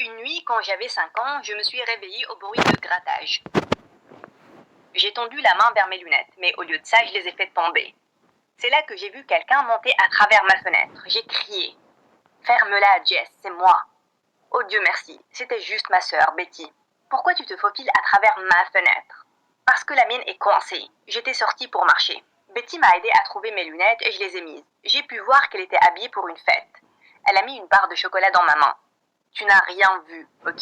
Une nuit, quand j'avais 5 ans, je me suis réveillée au bruit de grattage. J'ai tendu la main vers mes lunettes, mais au lieu de ça, je les ai fait tomber. C'est là que j'ai vu quelqu'un monter à travers ma fenêtre. J'ai crié. Ferme-la, Jess, c'est moi. Oh Dieu merci, c'était juste ma sœur, Betty. Pourquoi tu te faufiles à travers ma fenêtre? Parce que la mienne est coincée. J'étais sortie pour marcher. Betty m'a aidé à trouver mes lunettes et je les ai mises. J'ai pu voir qu'elle était habillée pour une fête. Elle a mis une barre de chocolat dans ma main. Tu n'as rien vu, ok?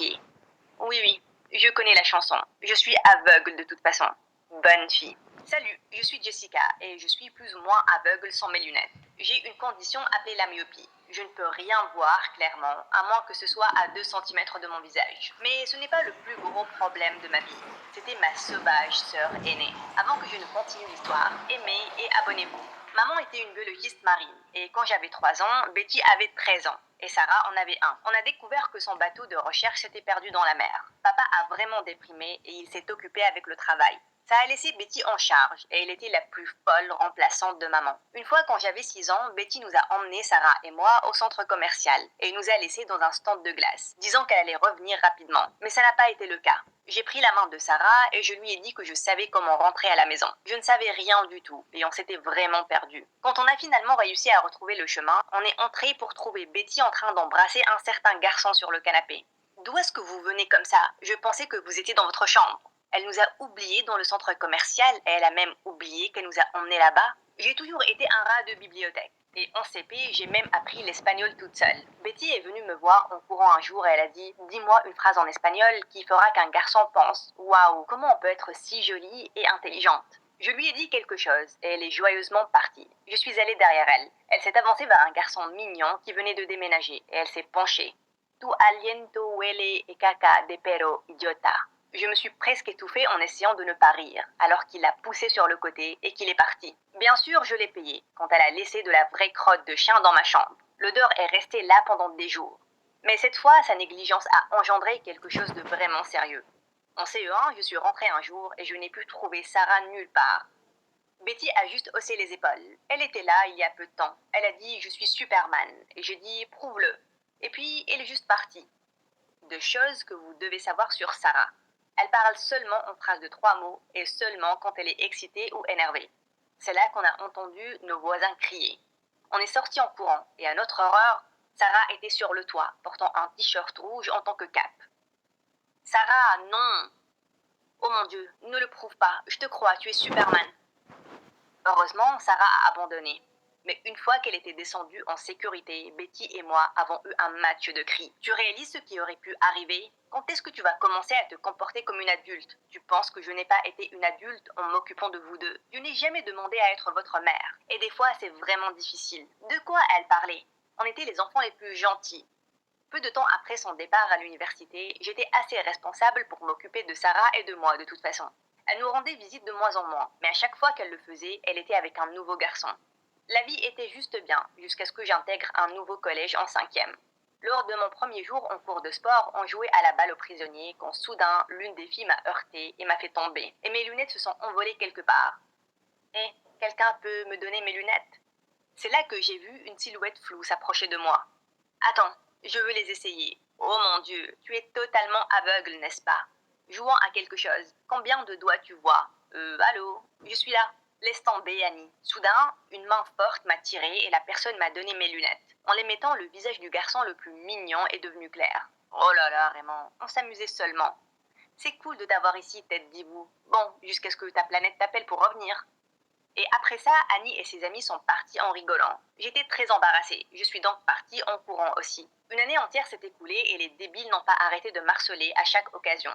Oui, oui, je connais la chanson. Je suis aveugle de toute façon. Bonne fille. Salut, je suis Jessica et je suis plus ou moins aveugle sans mes lunettes. J'ai une condition appelée la myopie. Je ne peux rien voir clairement, à moins que ce soit à 2 centimètres de mon visage. Mais ce n'est pas le plus gros problème de ma vie. C'était ma sauvage sœur aînée. Avant que je ne continue l'histoire, aimez et abonnez-vous. Maman était une biologiste marine et quand j'avais 3 ans, Betty avait 13 ans. Et Sarah en avait un. On a découvert que son bateau de recherche s'était perdu dans la mer. Papa a vraiment déprimé et il s'est occupé avec le travail. Ça a laissé Betty en charge et elle était la plus folle remplaçante de maman. Une fois quand j'avais 6 ans, Betty nous a emmenés, Sarah et moi, au centre commercial et nous a laissés dans un stand de glace, disant qu'elle allait revenir rapidement. Mais ça n'a pas été le cas. J'ai pris la main de Sarah et je lui ai dit que je savais comment rentrer à la maison. Je ne savais rien du tout et on s'était vraiment perdu. Quand on a finalement réussi à retrouver le chemin, on est entré pour trouver Betty en train d'embrasser un certain garçon sur le canapé. D'où est-ce que vous venez comme ça? Je pensais que vous étiez dans votre chambre. Elle nous a oubliés dans le centre commercial et elle a même oublié qu'elle nous a emmenés là-bas. J'ai toujours été un rat de bibliothèque. Et en CP, j'ai même appris l'espagnol toute seule. Betty est venue me voir en courant un jour et elle a dit « Dis-moi une phrase en espagnol qui fera qu'un garçon pense « Waouh, comment on peut être si jolie et intelligente ?» Je lui ai dit quelque chose et elle est joyeusement partie. Je suis allée derrière elle. Elle s'est avancée vers un garçon mignon qui venait de déménager et elle s'est penchée. « Tu aliento huele e caca de perro idiota ». Je me suis presque étouffée en essayant de ne pas rire, alors qu'il l'a poussé sur le côté et qu'il est parti. Bien sûr, je l'ai payé, quand elle a laissé de la vraie crotte de chien dans ma chambre. L'odeur est restée là pendant des jours. Mais cette fois, sa négligence a engendré quelque chose de vraiment sérieux. En CE1, je suis rentrée un jour et je n'ai pu trouver Sarah nulle part. Betty a juste haussé les épaules. Elle était là il y a peu de temps. Elle a dit « Je suis Superman » et j'ai dit « Prouve-le ». Et puis, elle est juste partie. De choses que vous devez savoir sur Sarah. Elle parle seulement en phrases de 3 mots et seulement quand elle est excitée ou énervée. C'est là qu'on a entendu nos voisins crier. On est sortis en courant et à notre horreur, Sarah était sur le toit, portant un t-shirt rouge en tant que cape. Sarah, non! Oh mon Dieu, ne le prouve pas, je te crois, tu es Superman. Heureusement, Sarah a abandonné. Mais une fois qu'elle était descendue en sécurité, Betty et moi avons eu un match de cris. Tu réalises ce qui aurait pu arriver? Quand est-ce que tu vas commencer à te comporter comme une adulte? Tu penses que je n'ai pas été une adulte en m'occupant de vous deux? Je n'ai jamais demandé à être votre mère. Et des fois, c'est vraiment difficile. De quoi elle parlait? On était les enfants les plus gentils. Peu de temps après son départ à l'université, j'étais assez responsable pour m'occuper de Sarah et de moi de toute façon. Elle nous rendait visite de moins en moins, mais à chaque fois qu'elle le faisait, elle était avec un nouveau garçon. La vie était juste bien, jusqu'à ce que j'intègre un nouveau collège en 5e. Lors de mon premier jour en cours de sport, on jouait à la balle aux prisonniers quand soudain, l'une des filles m'a heurté et m'a fait tomber. Et mes lunettes se sont envolées quelque part. Eh, quelqu'un peut me donner mes lunettes? C'est là que j'ai vu une silhouette floue s'approcher de moi. Attends, je veux les essayer. Oh mon Dieu, tu es totalement aveugle, n'est-ce pas? Jouons à quelque chose. Combien de doigts tu vois? Allô? Je suis là. Laisse tomber, Annie. Soudain, une main forte m'a tiré et la personne m'a donné mes lunettes. En les mettant, le visage du garçon le plus mignon est devenu clair. Oh là là, Raymond, on s'amusait seulement. C'est cool de t'avoir ici, tête d'hibou. Bon, jusqu'à ce que ta planète t'appelle pour revenir. Et après ça, Annie et ses amis sont partis en rigolant. J'étais très embarrassée. Je suis donc partie en courant aussi. Une année entière s'est écoulée et les débiles n'ont pas arrêté de marceler à chaque occasion.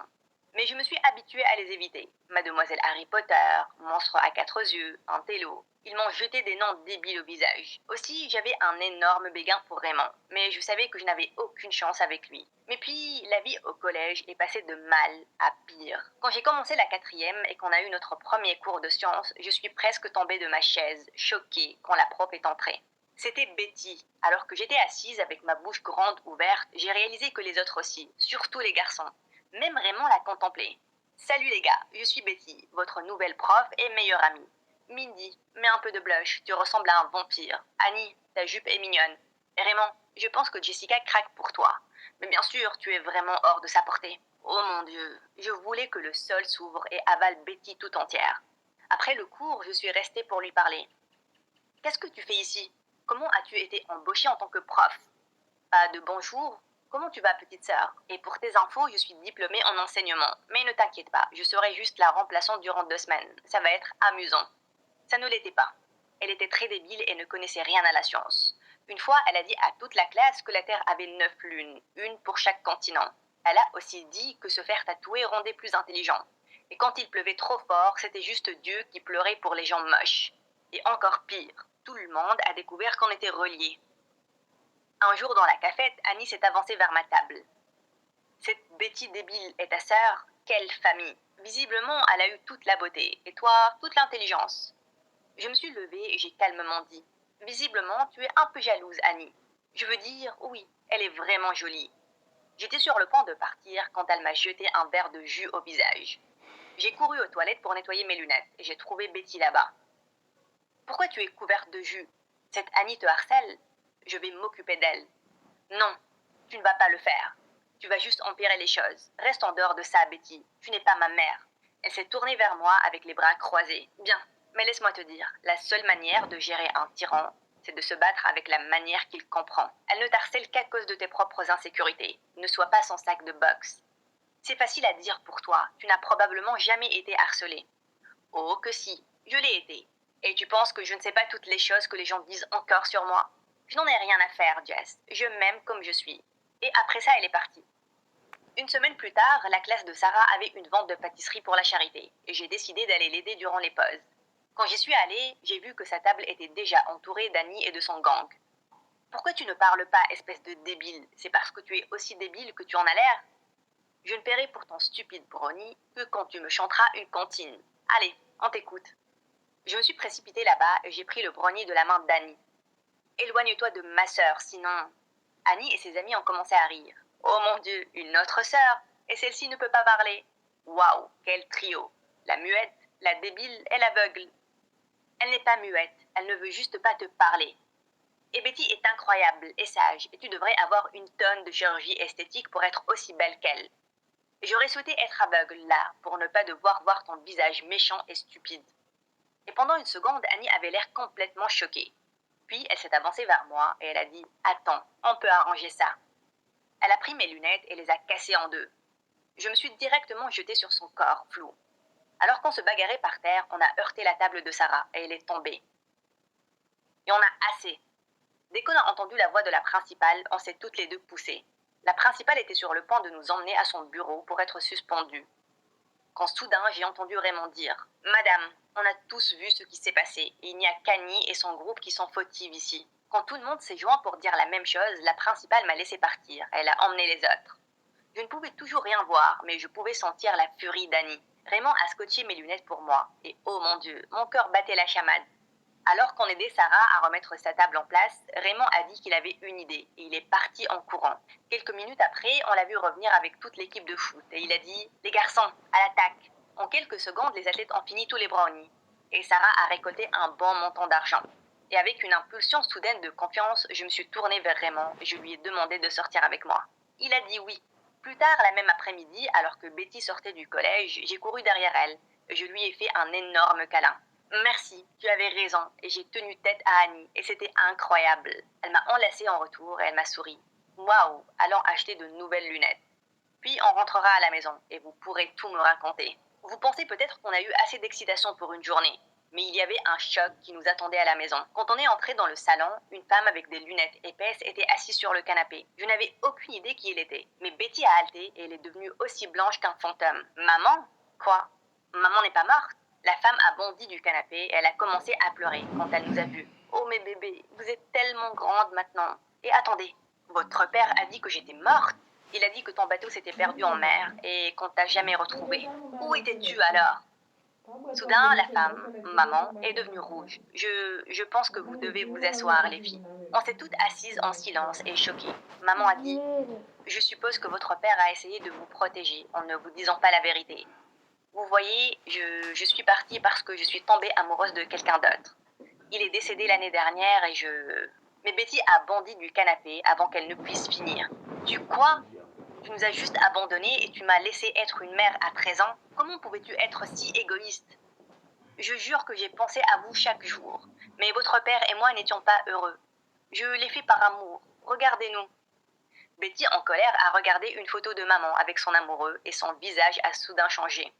Mais je me suis habituée à les éviter. Mademoiselle Harry Potter, monstre à 4 yeux, un télo. Ils m'ont jeté des noms débiles au visage. Aussi, j'avais un énorme béguin pour Raymond, mais je savais que je n'avais aucune chance avec lui. Mais puis, la vie au collège est passée de mal à pire. Quand j'ai commencé la 4e et qu'on a eu notre premier cours de sciences, je suis presque tombée de ma chaise, choquée, quand la prof est entrée. C'était Betty. Alors que j'étais assise avec ma bouche grande ouverte, j'ai réalisé que les autres aussi, surtout les garçons. Même Raymond l'a contemplé. Salut les gars, je suis Betty, votre nouvelle prof et meilleure amie. Mindy, mets un peu de blush, tu ressembles à un vampire. Annie, ta jupe est mignonne. Et Raymond, Je pense que Jessica craque pour toi. Mais bien sûr, tu es vraiment hors de sa portée. Oh mon Dieu, je voulais que le sol s'ouvre et avale Betty tout entière. Après le cours, je suis restée pour lui parler. Qu'est-ce que tu fais ici? Comment as-tu été embauchée en tant que prof? Pas de bonjour? Comment tu vas, petite sœur? Et pour tes infos, je suis diplômée en enseignement. Mais ne t'inquiète pas, je serai juste la remplaçante durant 2 semaines. Ça va être amusant. Ça ne l'était pas. Elle était très débile et ne connaissait rien à la science. Une fois, elle a dit à toute la classe que la Terre avait 9 lunes, une pour chaque continent. Elle a aussi dit que se faire tatouer rendait plus intelligent. Et quand il pleuvait trop fort, c'était juste Dieu qui pleurait pour les gens moches. Et encore pire, tout le monde a découvert qu'on était reliés. Un jour dans la cafette, Annie s'est avancée vers ma table. Cette Betty débile est ta sœur? Quelle famille! Visiblement, elle a eu toute la beauté, et toi, toute l'intelligence. Je me suis levée et j'ai calmement dit. Visiblement, tu es un peu jalouse, Annie. Je veux dire, oui, elle est vraiment jolie. J'étais sur le point de partir quand elle m'a jeté un verre de jus au visage. J'ai couru aux toilettes pour nettoyer mes lunettes et j'ai trouvé Betty là-bas. Pourquoi tu es couverte de jus? Cette Annie te harcèle? Je vais m'occuper d'elle. Non, tu ne vas pas le faire. Tu vas juste empirer les choses. Reste en dehors de ça, Betty. Tu n'es pas ma mère. Elle s'est tournée vers moi avec les bras croisés. Bien, mais laisse-moi te dire, la seule manière de gérer un tyran, c'est de se battre avec la manière qu'il comprend. Elle ne t'harcèle qu'à cause de tes propres insécurités. Ne sois pas son sac de boxe. C'est facile à dire pour toi. Tu n'as probablement jamais été harcelé. Oh que si, je l'ai été. Et tu penses que je ne sais pas toutes les choses que les gens disent encore sur moi? Je n'en ai rien à faire, Jess. Je m'aime comme je suis. Et après ça, elle est partie. Une semaine plus tard, la classe de Sarah avait une vente de pâtisserie pour la charité, et j'ai décidé d'aller l'aider durant les pauses. Quand j'y suis allée, j'ai vu que sa table était déjà entourée d'Annie et de son gang. Pourquoi tu ne parles pas, espèce de débile? C'est parce que tu es aussi débile que tu en as l'air? Je ne paierai pour ton stupide brownie que quand tu me chanteras une comptine. Allez, on t'écoute. Je me suis précipitée là-bas et j'ai pris le brownie de la main d'Annie. Éloigne-toi de ma sœur, sinon... Annie et ses amis ont commencé à rire. Oh mon Dieu, une autre sœur! Et celle-ci ne peut pas parler. Waouh, quel trio! La muette, la débile et l'aveugle. Elle n'est pas muette, elle ne veut juste pas te parler. Et Betty est incroyable et sage, et tu devrais avoir une tonne de chirurgie esthétique pour être aussi belle qu'elle. J'aurais souhaité être aveugle là, pour ne pas devoir voir ton visage méchant et stupide. Et pendant une seconde, Annie avait l'air complètement choquée. Puis elle s'est avancée vers moi et elle a dit « Attends, on peut arranger ça ». Elle a pris mes lunettes et les a cassées en deux. Je me suis directement jetée sur son corps flou. Alors qu'on se bagarrait par terre, on a heurté la table de Sarah et elle est tombée. Et on a assez. Dès qu'on a entendu la voix de la principale, on s'est toutes les deux poussées. La principale était sur le point de nous emmener à son bureau pour être suspendue. Quand soudain j'ai entendu Raymond dire « Madame, on a tous vu ce qui s'est passé, et il n'y a qu'Annie et son groupe qui sont fautifs ici. » Quand tout le monde s'est joint pour dire la même chose, la principale m'a laissé partir. Elle a emmené les autres. Je ne pouvais toujours rien voir, mais je pouvais sentir la furie d'Annie. Raymond a scotché mes lunettes pour moi, et oh mon Dieu, mon cœur battait la chamade. Alors qu'on aidait Sarah à remettre sa table en place, Raymond a dit qu'il avait une idée, et il est parti en courant. Quelques minutes après, on l'a vu revenir avec toute l'équipe de foot, et il a dit « Les garçons, à l'attaque !» En quelques secondes, les athlètes ont fini tous les brownies, et Sarah a récolté un bon montant d'argent. Et avec une impulsion soudaine de confiance, je me suis tournée vers Raymond et je lui ai demandé de sortir avec moi. Il a dit oui. Plus tard, la même après-midi, alors que Betty sortait du collège, j'ai couru derrière elle. Je lui ai fait un énorme câlin. Merci, tu avais raison, et j'ai tenu tête à Annie, et c'était incroyable. Elle m'a enlacée en retour et elle m'a souri. Waouh, allons acheter de nouvelles lunettes. Puis on rentrera à la maison, et vous pourrez tout me raconter. Vous pensez peut-être qu'on a eu assez d'excitation pour une journée, mais il y avait un choc qui nous attendait à la maison. Quand on est entré dans le salon, une femme avec des lunettes épaisses était assise sur le canapé. Je n'avais aucune idée qui elle était, mais Betty a halté et elle est devenue aussi blanche qu'un fantôme. Maman? Quoi? Maman n'est pas morte? La femme a bondi du canapé et elle a commencé à pleurer quand elle nous a vus. Oh mes bébés, vous êtes tellement grandes maintenant. Et attendez, votre père a dit que j'étais morte? Il a dit que ton bateau s'était perdu en mer et qu'on t'a jamais retrouvé. Où étais-tu alors? Soudain, la femme, maman, est devenue rouge. Je pense que vous devez vous asseoir, les filles. On s'est toutes assises en silence et choquées. Maman a dit, je suppose que votre père a essayé de vous protéger en ne vous disant pas la vérité. Vous voyez, je suis partie parce que je suis tombée amoureuse de quelqu'un d'autre. Il est décédé l'année dernière et je... Mais Betty a bondi du canapé avant qu'elle ne puisse finir. Tu quoi? Tu nous as juste abandonnés et tu m'as laissé être une mère à 13 ans? Comment pouvais-tu être si égoïste? Je jure que j'ai pensé à vous chaque jour. Mais votre père et moi n'étions pas heureux. Je l'ai fait par amour. Regardez-nous. Betty, en colère, a regardé une photo de maman avec son amoureux et son visage a soudain changé.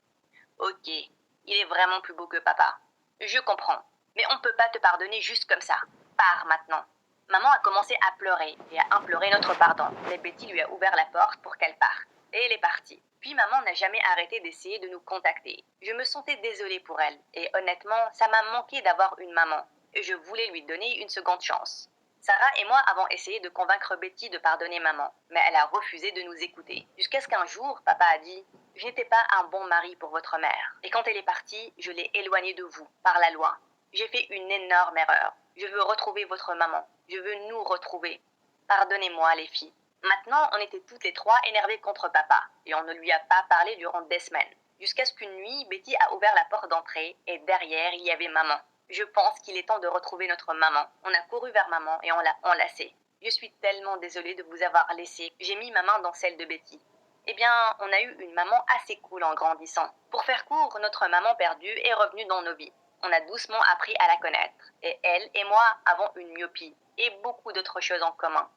Ok, il est vraiment plus beau que papa. Je comprends. Mais on ne peut pas te pardonner juste comme ça. Pars maintenant. Maman a commencé à pleurer et à implorer notre pardon, mais Betty lui a ouvert la porte pour qu'elle parte. Et elle est partie. Puis maman n'a jamais arrêté d'essayer de nous contacter. Je me sentais désolée pour elle, et honnêtement, ça m'a manqué d'avoir une maman. Et je voulais lui donner une seconde chance. Sarah et moi avons essayé de convaincre Betty de pardonner maman, mais elle a refusé de nous écouter. Jusqu'à ce qu'un jour, papa a dit « Je n'étais pas un bon mari pour votre mère. Et quand elle est partie, je l'ai éloignée de vous, par la loi. J'ai fait une énorme erreur. Je veux retrouver votre maman. Je veux nous retrouver. Pardonnez-moi, les filles. » Maintenant, on était toutes les trois énervées contre papa, et on ne lui a pas parlé durant des semaines. Jusqu'à ce qu'une nuit, Betty a ouvert la porte d'entrée, et derrière, il y avait maman. Je pense qu'il est temps de retrouver notre maman. On a couru vers maman et on l'a enlacée. Je suis tellement désolée de vous avoir laissé. J'ai mis ma main dans celle de Betty. Eh bien, on a eu une maman assez cool en grandissant. Pour faire court, notre maman perdue est revenue dans nos vies. On a doucement appris à la connaître. Et elle et moi avons une myopie et beaucoup d'autres choses en commun.